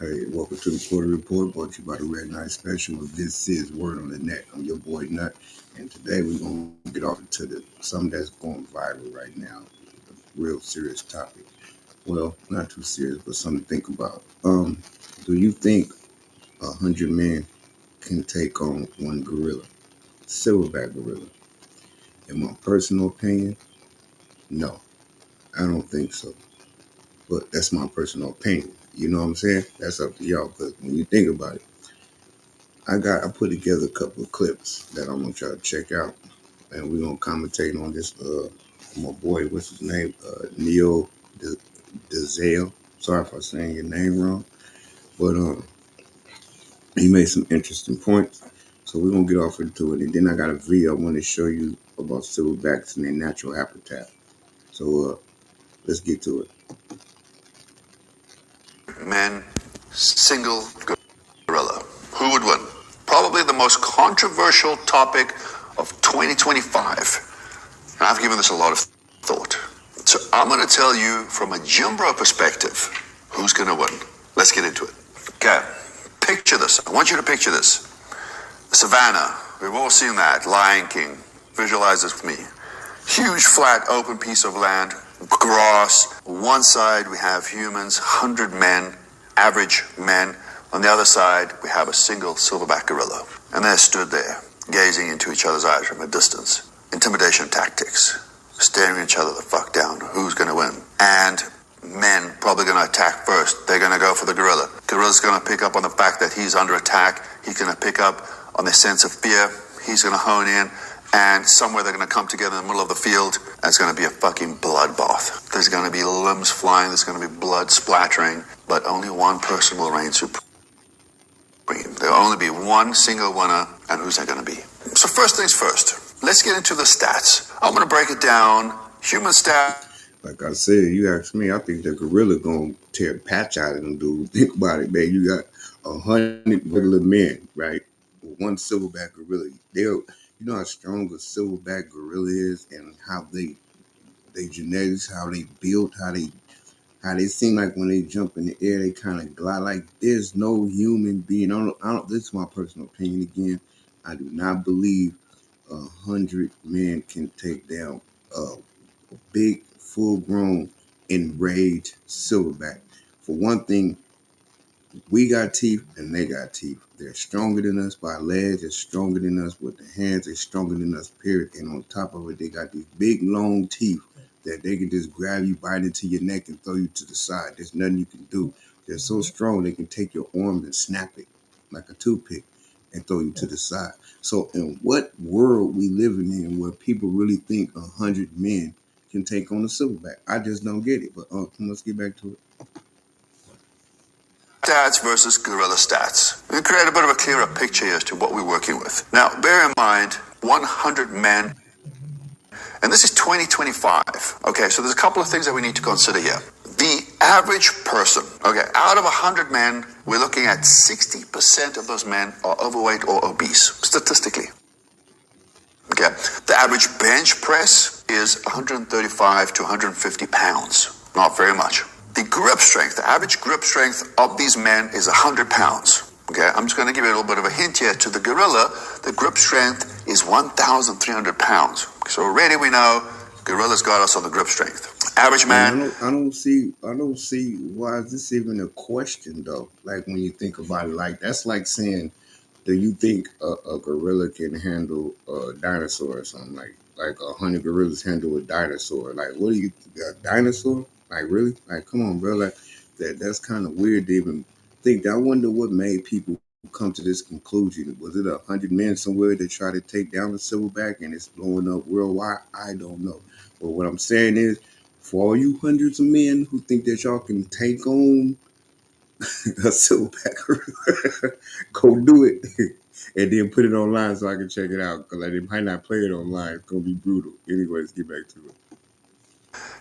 Hey, welcome to the Quarter Report, brought to you by the Red Knight Special. This is Word on the Net. I'm your boy Nut, and today we're gonna get off into something that's going viral right now. A real serious topic. Well, not too serious, but something to think about. Do you think 100 men can take on one gorilla, silverback gorilla? In my personal opinion, no, I don't think so. But that's my personal opinion. You know what I'm saying? That's up to y'all. Because when you think about it, I put together a couple of clips that I want y'all to check out, and we're gonna commentate on this. My boy, what's his name? Neil DeZale. Sorry if I'm saying your name wrong, but he made some interesting points. So we're gonna get off into it, and then I got a video I want to show you about silverbacks and their natural habitat. So let's get to it. Men, single gorilla. Who would win? Probably the most controversial topic of 2025. And I've given this a lot of thought. So I'm going to tell you from a gym bro perspective who's going to win. Let's get into it. Okay. Picture this. I want you to picture this. Savannah. We've all seen that. Lion King. Visualize this with me. Huge, flat, open piece of land. Grass. One side we have humans, 100 men, average men. On the other side we have a single silverback gorilla. And they stood there, gazing into each other's eyes from a distance. Intimidation tactics. Staring each other the fuck down. Who's going to win? And men probably going to attack first. They're going to go for the gorilla. Gorilla's going to pick up on the fact that he's under attack. He's going to pick up on the sense of fear. He's going to hone in. And somewhere they're going to come together in the middle of the field, and it's going to be a fucking bloodbath. There's going to be limbs flying, there's going to be blood splattering, but only one person will reign supreme. There'll only be one single winner, and who's that going to be? So first things first, let's get into the stats. I'm going to break it down. Human stat. Like I said, you ask me, I think the gorilla gonna tear a patch out of them dudes. Think about it, man. You got 100 regular men, right? One silverback gorilla. You know how strong a silverback gorilla is, and how they genetics, how they built, how they seem like when they jump in the air, they kind of glide. Like there's no human being. I don't. This is my personal opinion again. I do not believe 100 men can take down a big, full-grown, enraged silverback. For one thing, we got teeth and they got teeth. They're stronger than us by legs. They're stronger than us with the hands. They're stronger than us, period. And on top of it, they got these big, long teeth that they can just grab you, bite into your neck, and throw you to the side. There's nothing you can do. They're so strong, they can take your arm and snap it like a toothpick and throw you to the side. So in what world we living in where people really think 100 men can take on a silverback? I just don't get it. But let's get back to it. Stats versus gorilla stats. We create a bit of a clearer picture as to what we're working with. Now, bear in mind, 100 men, and this is 2025. Okay, so there's a couple of things that we need to consider here. The average person, okay, out of 100 men, we're looking at 60% of those men are overweight or obese, statistically. Okay, the average bench press is 135 to 150 pounds, not very much. The grip strength, the average grip strength of these men is 100 pounds. Okay, I'm just going to give you a little bit of a hint here. To the gorilla, the grip strength is 1,300 pounds. So already we know gorilla's got us on the grip strength. Average man. I don't see why is this even a question though. Like when you think about it, like that's like saying, do you think a gorilla can handle a dinosaur or something? Like 100 gorillas handle a dinosaur? Like what do you, a dinosaur? Like really? Like come on, bro. Like that's kind of weird to even think that. I wonder what made people come to this conclusion. Was it 100 men somewhere that try to take down the silverback and it's blowing up worldwide? I don't know. But what I'm saying is, for all you hundreds of men who think that y'all can take on a silverback gorilla, go do it. And then put it online so I can check it out. Because they might not play it online. It's going to be brutal. Anyway, let's get back to it.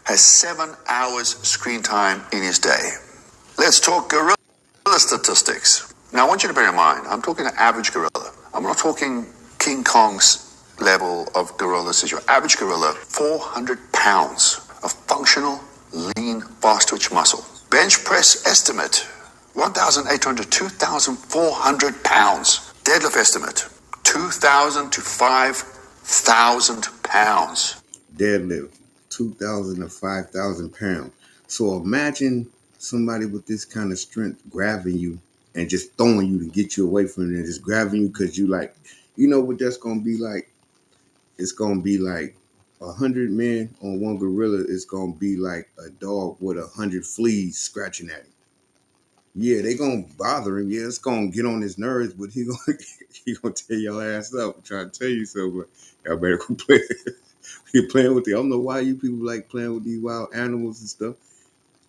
Has 7 hours screen time in his day. Let's talk gorilla statistics. Now, I want you to bear in mind, I'm talking an average gorilla. I'm not talking King Kong's level of gorilla. This is your average gorilla. 400 pounds of functional, lean, fast-twitch muscle. Bench press estimate 1,800 to 2,400 pounds. Deadlift estimate, 2,000 to 5,000 pounds. Deadlift, 2,000 to 5,000 pounds. So imagine somebody with this kind of strength grabbing you and just throwing you to get you away from it and just grabbing you because you like, you know what that's going to be like? It's going to be like 100 men on one gorilla. It's going to be like a dog with 100 fleas scratching at him. Yeah, they gonna bother him. Yeah, it's gonna get on his nerves, but he gonna he gonna tear your ass up. I'm trying to tell you so, but y'all better quit playing. You're playing with the. I don't know why you people like playing with these wild animals and stuff.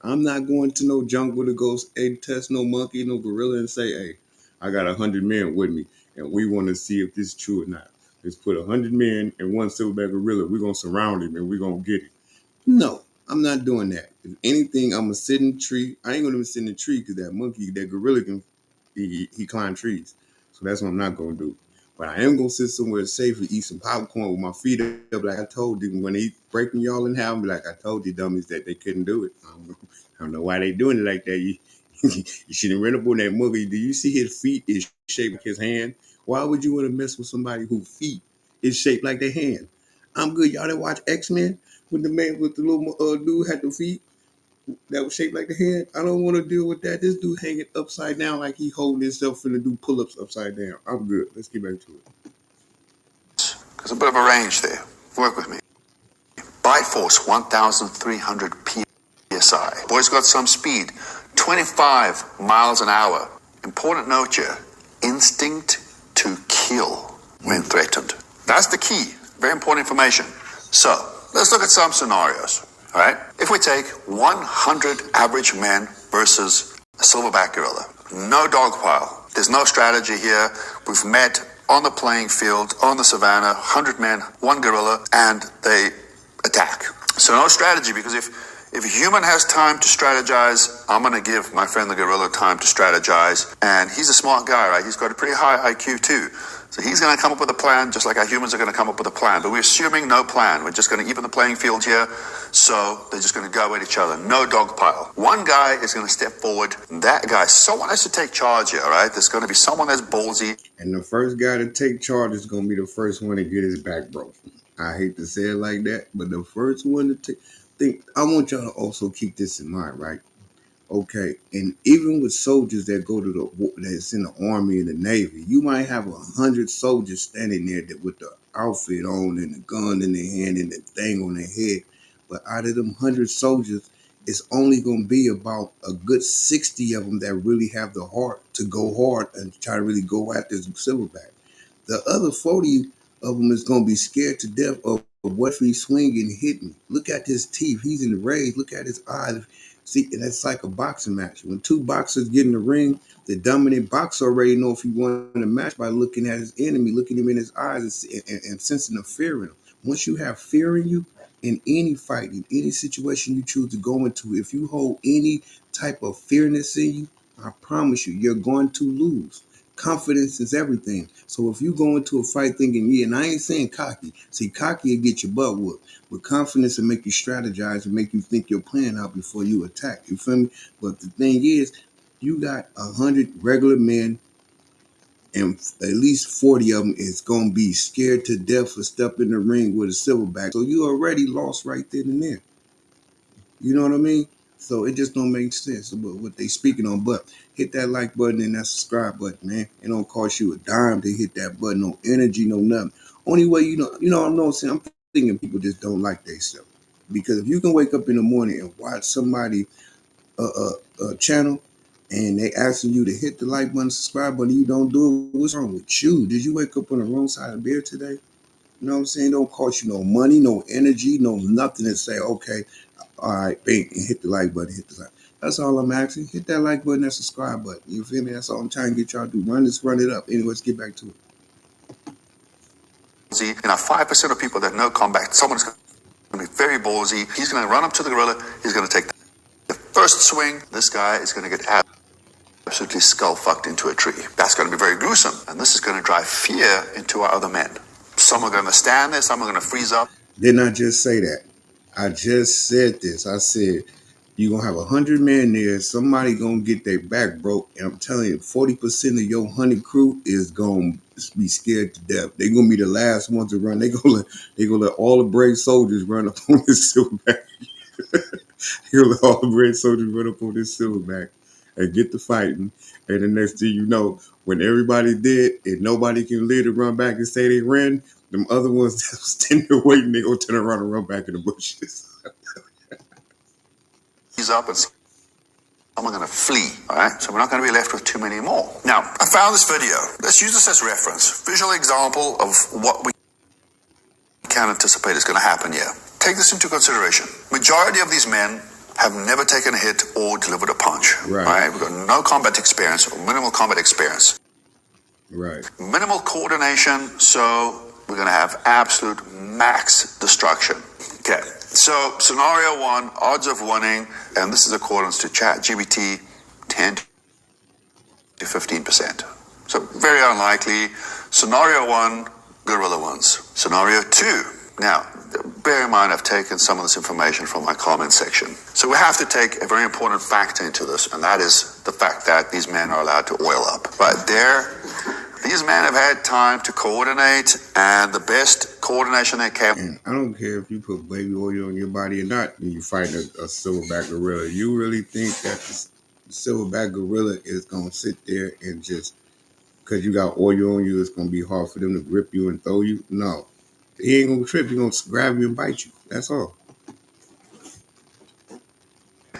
I'm not going to no jungle to go test no monkey, no gorilla, and say, "Hey, I got 100 men with me, and we want to see if this is true or not." Let's put 100 men and one silverback gorilla. We're gonna surround him and we're gonna get him. No, I'm not doing that. If anything, I'm gonna sit in the tree. I ain't gonna even sit in the tree because that monkey, that gorilla can he climb trees. So that's what I'm not gonna do. But I am gonna sit somewhere safe and eat some popcorn with my feet up, like I told you. When they breaking y'all in half, I'm like I told you dummies that they couldn't do it. I don't know why they doing it like that. You you shouldn't run up on that monkey. Do you see his feet is shaped like his hand? Why would you want to mess with somebody whose feet is shaped like their hand? I'm good. Y'all that watch X-Men when the man with the little dude had the feet that was shaped like the hand. I don't want to deal with that. This dude hanging upside down like he holding himself in to do pull-ups upside down. I'm good. Let's get back to it. There's a bit of a range there. Work with me. Bite force, 1,300 psi. Boy's got some speed, 25 miles an hour. Important note here, instinct to kill when threatened. That's the key. Very important information. So, let's look at some scenarios. All right? If we take 100 average men versus a silverback gorilla, no dog pile. There's no strategy here. We've met on the playing field, on the savannah, 100 men, one gorilla, and they attack. So no strategy, because if a human has time to strategize, I'm going to give my friend the gorilla time to strategize. And he's a smart guy, right? He's got a pretty high IQ too. So he's going to come up with a plan, just like our humans are going to come up with a plan. But we're assuming no plan. We're just going to even the playing field here. So they're just going to go at each other. No dog pile. One guy is going to step forward. That guy, someone has to take charge here, right? There's going to be someone that's ballsy. And the first guy to take charge is going to be the first one to get his back broken. I hate to say it like that, but the first one to take. I want y'all to also keep this in mind, right? Okay, and even with soldiers that go to that's in the army and the navy, you might have 100 soldiers standing there that with the outfit on and the gun in their hand and the thing on their head. But out of them 100 soldiers, it's only going to be about a good 60 of them that really have the heart to go hard and try to really go after this silverback. The other 40 of them is going to be scared to death of what if he swing and hit me. Look at his teeth. He's in the rage. Look at his eyes. See, and that's like a boxing match. When two boxers get in the ring, the dominant boxer already know if he won the match by looking at his enemy, looking him in his eyes and sensing the fear in him. Once you have fear in you, in any fight, in any situation you choose to go into, if you hold any type of fearness in you, I promise you, you're going to lose. Confidence is everything. So if you go into a fight thinking, yeah, and I ain't saying cocky. See, cocky will get your butt whooped. But confidence will make you strategize and make you think your plan out before you attack. You feel me? But the thing is, you got 100 regular men, and at least 40 of them is going to be scared to death for stepping in the ring with a silverback. So you already lost right then and there. You know what I mean? So it just don't make sense about what they speaking on. But hit that like button and that subscribe button, man. It don't cost you a dime to hit that button. No energy, no nothing. Only way I'm not saying. I'm thinking people just don't like themselves. Because if you can wake up in the morning and watch somebody channel and they asking you to hit the like button, subscribe button, you don't do it, what's wrong with you? Did you wake up on the wrong side of the bed today? You know what I'm saying? Don't cost you no money, no energy, no nothing to say, okay, all right, bang, and hit the like button, hit the like. That's all I'm asking. Hit that like button, that subscribe button. You feel me? That's all I'm trying to get y'all to do. Run it up. Anyway, let's get back to it. See, and 5% of people that know combat, someone's going to be very ballsy. He's going to run up to the gorilla. He's going to take the first swing. This guy is going to get absolutely skull fucked into a tree. That's going to be very gruesome. And this is going to drive fear into our other men. Some are going to stand there. Some are going to freeze up. Didn't I just say that? I just said this. I said You gonna have 100 men there. Somebody gonna get their back broke, and I'm telling you, 40% of your 100 crew is gonna be scared to death. They gonna be the last ones to run. They gonna let all the brave soldiers run up on this silverback. They gonna let all the brave soldiers run up on this silverback and get to fighting. And the next thing you know, when everybody's dead and nobody can live to run back and say they ran, them other ones that was standing there waiting, they gonna turn around and run back in the bushes. He's up and some are going to flee, all right? So we're not going to be left with too many more. Now, I found this video. Let's use this as reference. Visual example of what we can anticipate is going to happen here. Take this into consideration. Majority of these men have never taken a hit or delivered a punch. Right. All right? We've got no combat experience or minimal combat experience. Right. Minimal coordination, so we're going to have absolute max destruction. Okay, so scenario one, odds of winning, and this is accordance to ChatGPT, 10 to 15%. So very unlikely. Scenario one, gorilla wins. Scenario two, now bear in mind I've taken some of this information from my comment section. So we have to take a very important factor into this, and that is the fact that these men are allowed to oil up. Right there, these men have had time to coordinate, and the best coordination they can. And I don't care if you put baby oil on your body or not when you fight a silverback gorilla. You really think that the silverback gorilla is going to sit there and just, because you got oil on you, it's going to be hard for them to grip you and throw you? No. He ain't going to trip. He's going to grab you and bite you. That's all.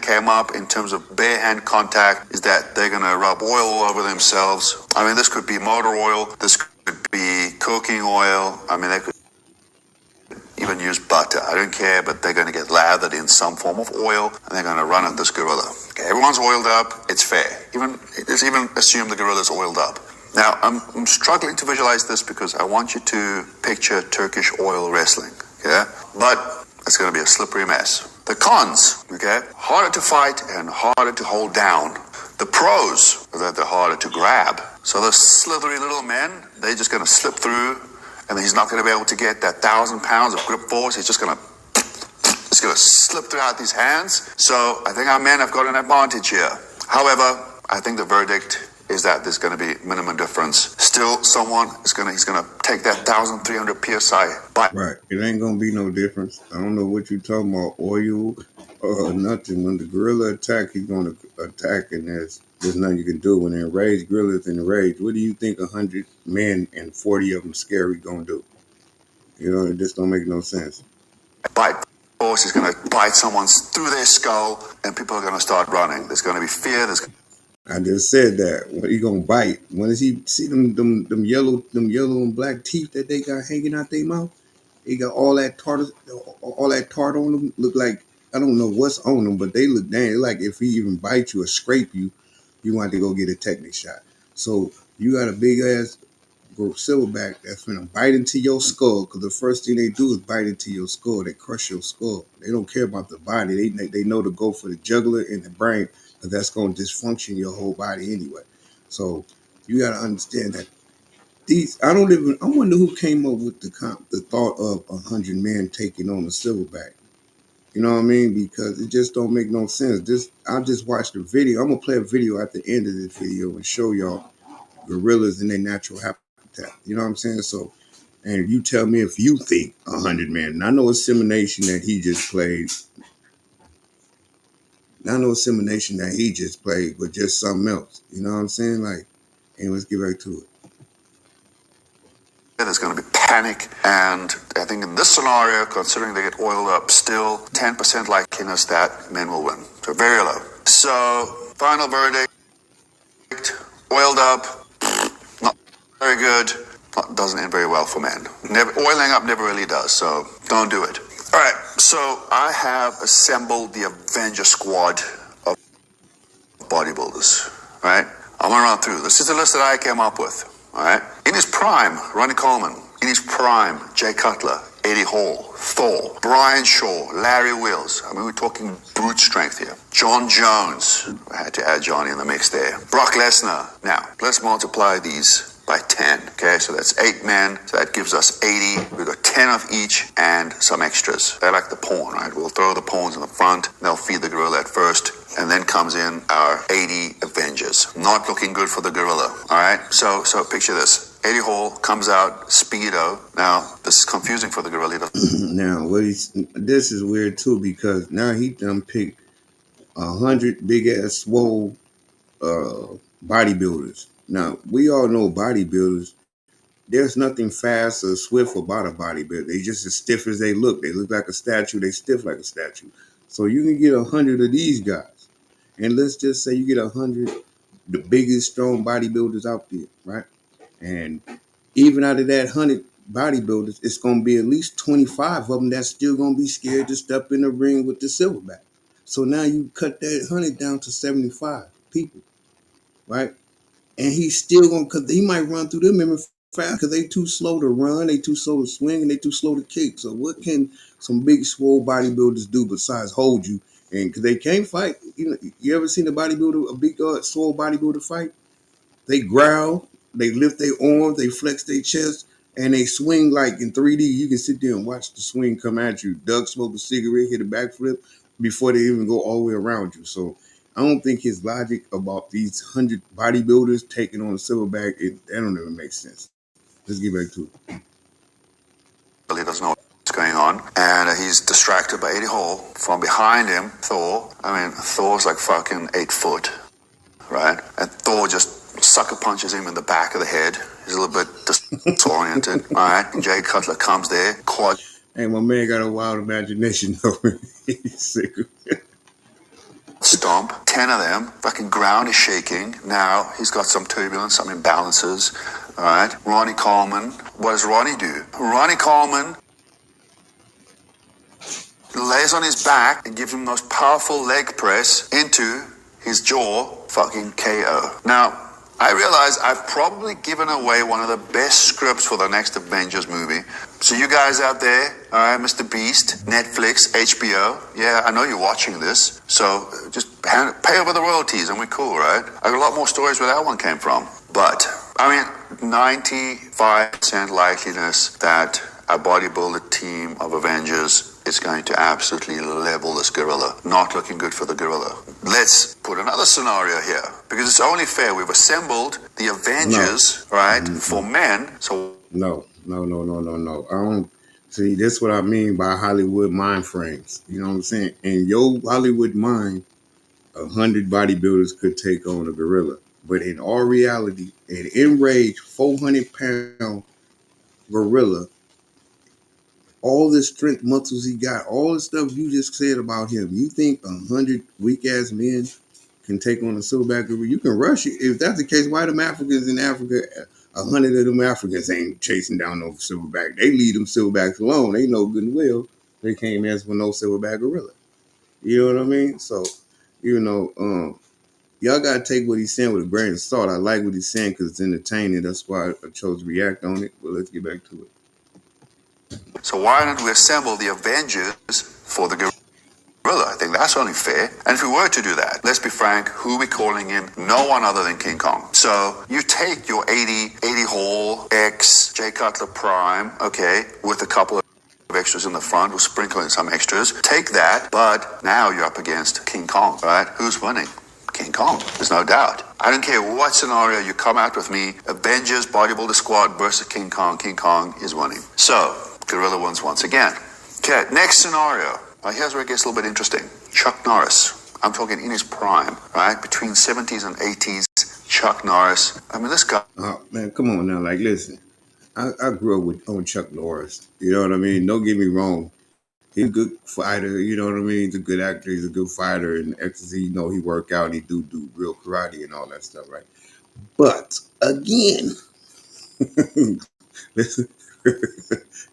Came up in terms of bare hand contact is that they're going to rub oil all over themselves. I mean, this could be motor oil. This could be cooking oil. I mean, they could even use butter. I don't care, but they're going to get lathered in some form of oil, and they're going to run at this gorilla. Okay, everyone's oiled up. It's fair. Let's even assume the gorilla's oiled up. Now, I'm struggling to visualize this because I want you to picture Turkish oil wrestling. Yeah, but it's going to be a slippery mess. The cons, okay, harder to fight and harder to hold down. The pros are that they're harder to grab. So the slithery little men, they're just going to slip through, and he's not going to be able to get that 1,000 pounds of grip force. He's just going to slip throughout these hands. So I think our men have got an advantage here. However, I think the verdict is that there's going to be minimum difference. Still, someone he's going to take that 1,300 psi. But right, it ain't going to be no difference. I don't know what you're talking about, oil or nothing. When the gorilla attack, he's going to attack, and there's nothing you can do. When they're enraged, gorillas in rage. What do you think 100 men and 40 of them scary going to do? You know, it just don't make no sense. bite force is going to bite someone through their skull, and people are going to start running. There's going to be fear. I just said that. When he gonna bite? When does he see them yellow and black teeth that they got hanging out their mouth? They got all that tart on them. Look like, I don't know what's on them, but they look dang like if he even bite you or scrape you, you want to go get a tetanus shot. So you got a big ass silverback that's gonna bite into your skull, because the first thing they do is bite into your skull. They crush your skull. They don't care about the body. They know to go for the jugular and the brain, because that's gonna dysfunction your whole body anyway. So you gotta understand that I wonder who came up with the thought of 100 men taking on a silverback. You know what I mean? Because it just don't make no sense. I just watched the video. I'm gonna play a video at the end of this video and show y'all gorillas in their natural habitat. You know what I'm saying? So, and you tell me if you think 100 men. And I know a simulation that he just played. But just something else. You know what I'm saying? Like, and let's get back to it. There's going to be panic, and I think in this scenario, considering they get oiled up, still 10% likeliness that men will win. So very low. So final verdict: oiled up, not very good. Doesn't end very well for men. Oiling up never really does, so don't do it. All right, so I have assembled the Avenger squad of bodybuilders. All right, I'm gonna run through. This is the list that I came up with. All right, in his prime, Ronnie Coleman. In his prime, Jay Cutler, Eddie Hall, Thor, Brian Shaw, Larry Wills. I mean, we're talking brute strength here. John Jones. I had to add Johnny in the mix there. Brock Lesnar. Now, let's multiply these by 10. Okay, so that's 8 men. So that gives us 80. We've got 10 of each and some extras. They're like the pawn, right? We'll throw the pawns in the front. They'll feed the gorilla at first. And then comes in our 80 Avengers. Not looking good for the gorilla. All right, so picture this. Eddie Hall comes out, speedo. Now, this is confusing for the gorilla. Now, this is weird too because now he done picked 100 big ass swole bodybuilders. Now we all know bodybuilders. There's nothing fast or swift about a bodybuilder. They just as stiff as they look. They look like a statue. They stiff like a statue. So you can get 100 of these guys, and let's just say you get 100 the biggest strong bodybuilders out there, right? And even out of that 100 bodybuilders, it's going to be at least 25 of them that's still going to be scared to step in the ring with the silverback. So now you cut that 100 down to 75 people, right? And he's still going to, because he might run through them even fast because they too slow to run, they too slow to swing, and they too slow to kick. So what can some big swole bodybuilders do besides hold you? And because they can't fight. You ever seen a bodybuilder, a big swole bodybuilder fight? They growl, they lift their arms, they flex their chest, and they swing like in 3D. You can sit there and watch the swing come at you. Doug smoke a cigarette, hit a backflip before they even go all the way around you. So I don't think his logic about these 100 bodybuilders taking on a silverback, that don't even make sense. Let's get back to it. He doesn't know what's going on, and he's distracted by Eddie Hall. From behind him, Thor. I mean, Thor's like fucking 8 foot, right? And Thor just sucker punches him in the back of the head. He's a little bit disoriented. All right, and Jay Cutler comes there, quad. Hey, my man got a wild imagination though. He's sick. Stomp. 10 of them. Fucking ground is shaking. Now he's got some turbulence, some imbalances. All right. Ronnie Coleman. What does Ronnie do? Ronnie Coleman lays on his back and gives him the most powerful leg press into his jaw. Fucking KO. Now, I realize I've probably given away one of the best scripts for the next Avengers movie. So you guys out there, all right, Mr. Beast, Netflix, HBO, yeah, I know you're watching this. So just pay over the royalties and we're cool, right? I got a lot more stories where that one came from. But, I mean, 95% likeliness that a bodybuilder team of Avengers is going to absolutely level this gorilla. Not looking good for the gorilla. Let's put another scenario here, because it's only fair. We've assembled the Avengers, right, for men. So No. I don't see. That's what I mean by Hollywood mind frames. You know what I'm saying? In your Hollywood mind, 100 bodybuilders could take on a gorilla, but in our reality, an enraged 400-pound gorilla, all the strength muscles he got, all the stuff you just said about him, you think 100 weak ass men can take on a silverback gorilla? You can rush it. If that's the case, why them Africans in Africa, 100 of them Africans ain't chasing down no silverback? They leave them silverbacks alone. They know good and well they can't mess with no silverback gorilla. You know what I mean? So, you know, y'all gotta take what he's saying with a grain of salt. I like what he's saying because it's entertaining. That's why I chose to react on it. But let's get back to it. So why don't we assemble the Avengers for the gorilla? I think that's only fair. And if we were to do that, let's be frank, who are we calling in? No one other than King Kong. So you take your 80 Hall, X, Jay Cutler Prime, okay, with a couple of extras in the front, we'll sprinkle in some extras. Take that, but now you're up against King Kong, right? Who's winning? King Kong, there's no doubt. I don't care what scenario you come out with me, Avengers Bodybuilder Squad versus King Kong is winning. So, gorilla wins once again. Okay, next scenario. Here's where it gets a little bit interesting. Chuck Norris. I'm talking in his prime, right? Between 70s and 80s, Chuck Norris. I mean, this guy. Oh man, come on now. Like, listen, I grew up on Chuck Norris. You know what I mean? Don't get me wrong. He's a good fighter. You know what I mean? He's a good actor. He's a good fighter. And ecstasy, you know, he work out. He do real karate and all that stuff, right? But again, listen,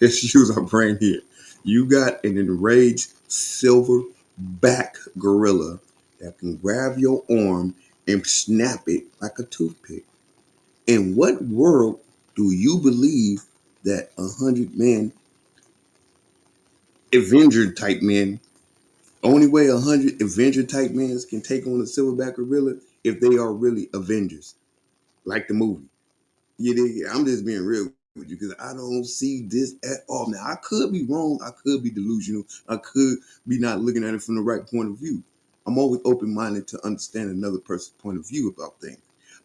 let's use our brain here. You got an enraged silverback gorilla that can grab your arm and snap it like a toothpick. In what world do you believe that 100 men, Avenger type men, only way 100 Avenger type men can take on a silverback gorilla if they are really Avengers, like the movie? You dig? I'm just being real with you because I don't see this at all. Now I could be wrong. I could be delusional. I could be not looking at it from the right point of view. I'm always open minded to understand another person's point of view about things.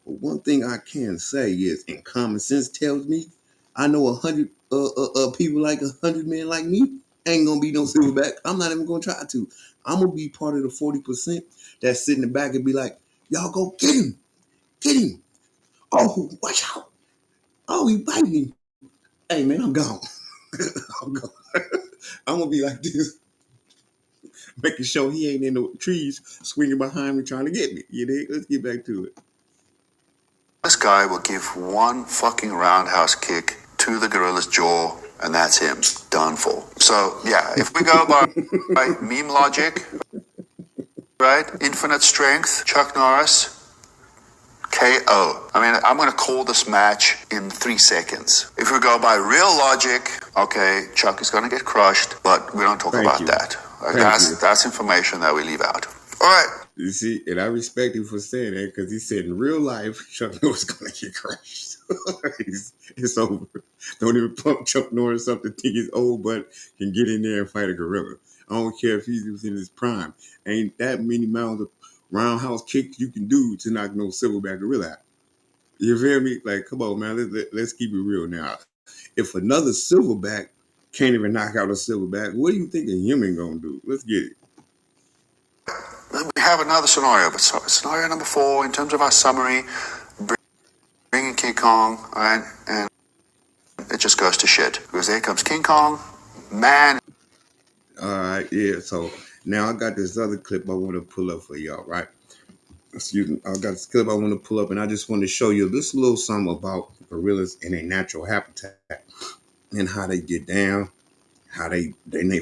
But one thing I can say is, and common sense tells me, I know 100 people like 100 men like me ain't gonna be no silverback. I'm not even gonna try to. I'm gonna be part of the 40% that sit in the back and be like, y'all go get him. Oh, watch out. Oh, he bite me. Hey man, I'm gone. I'm gone. I'm gonna be like this, making sure he ain't in the trees swinging behind me trying to get me. You dig? Let's get back to it. This guy will give one fucking roundhouse kick to the gorilla's jaw, and that's him. Done for. So, yeah, if we go by meme logic, right? Infinite strength, Chuck Norris, KO. I mean, I'm going to call this match in 3 seconds. If we go by real logic, okay, Chuck is going to get crushed, but we don't talk Thank about you. that. Thank you. That's information that we leave out. All right. You see, and I respect him for saying that because he said in real life, Chuck Norris gonna get crushed. It's over. Don't even pump Chuck Norris up to think he's old, but can get in there and fight a gorilla. I don't care if he was in his prime. Ain't that many mounds of roundhouse kicks you can do to knock no silverback gorilla out. You feel me? Like, come on, man. Let's keep it real now. If another silverback can't even knock out a silverback, what do you think a human gonna do? Let's get it. Then we have another scenario, but scenario number 4, in terms of our summary, bringing King Kong, right? And it just goes to shit. Because there comes King Kong, man. All right, yeah. So now I got this other clip I want to pull up for y'all, right? Excuse me. I got this clip I want to pull up, and I just want to show you this little something about gorillas in a natural habitat and how they get down, how they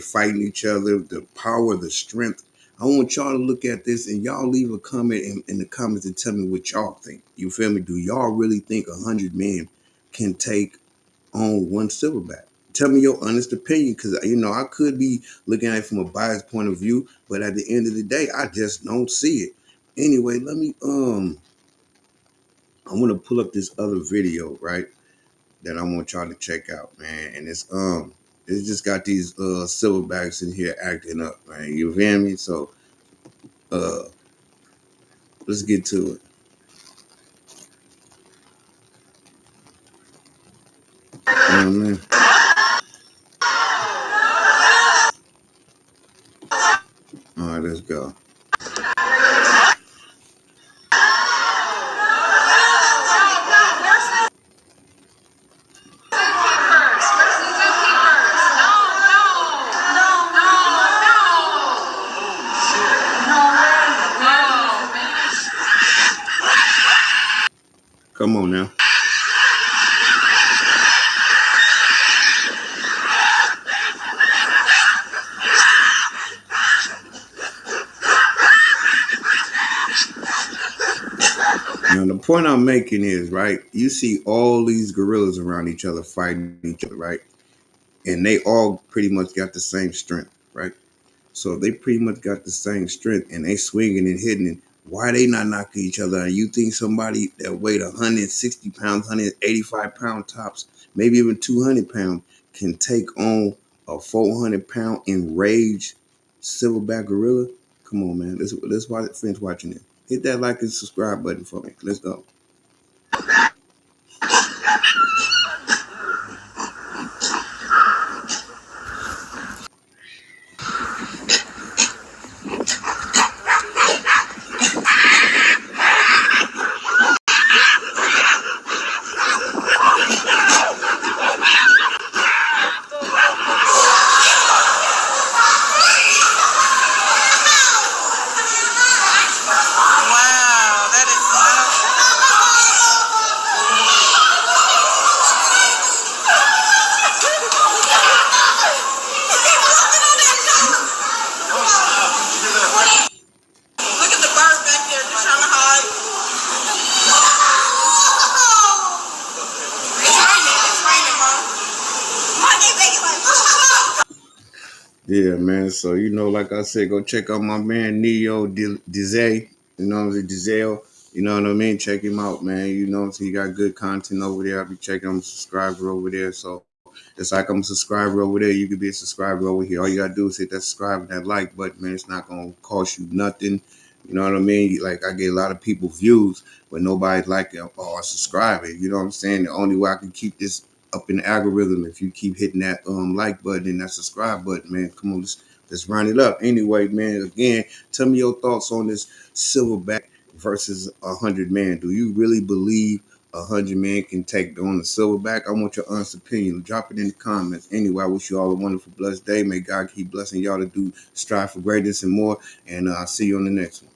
fighting each other, the power, the strength. I want y'all to look at this and y'all leave a comment in the comments and tell me what y'all think. You feel me? Do y'all really think 100 men can take on one silverback? Tell me your honest opinion, because I could be looking at it from a biased point of view, but at the end of the day, I just don't see it. Anyway, let me I want to pull up this other video, right? That I want y'all to check out, man. And it's just got these silverbacks in here acting up, man. You feel me? So uh let's get to it. Oh man. All right, let's go. Come on now. Now, the point I'm making is, right, you see all these gorillas around each other fighting each other, right? And they all pretty much got the same strength, right? So they pretty much got the same strength and they swinging and hitting it. Why they not knocking each other out? You think somebody that weighed 160 pounds, 185-pound tops, maybe even 200 pounds, can take on a 400-pound enraged silverback gorilla? Come on, man. Let's watch it. Finish watching it. Hit that like and subscribe button for me. Let's go. Wow, that is look at the bird back there just trying to hide. It's raining, Mom. Yeah, man. So, like I said, go check out my man Neo Dizel. You know what I'm saying? Dizel. You know what I mean? Check him out, man. You know, so he got good content over there. I'll be checking. I'm a subscriber over there. So it's like I'm a subscriber over there. You could be a subscriber over here. All you gotta do is hit that subscribe and that like button, man. It's not gonna cost you nothing. You know what I mean? Like I get a lot of people views, but nobody like it or subscribing. You know what I'm saying? The only way I can keep this up in the algorithm if you keep hitting that like button and that subscribe button, man. Come on, let's run it up. Anyway, man. Again, tell me your thoughts on this silverback versus 100 man. Do you really believe 100 man can take on the silverback? I want your honest opinion. Drop it in the comments. Anyway, I wish you all a wonderful, blessed day. May God keep blessing y'all to do strive for greatness and more. And I'll see you on the next one.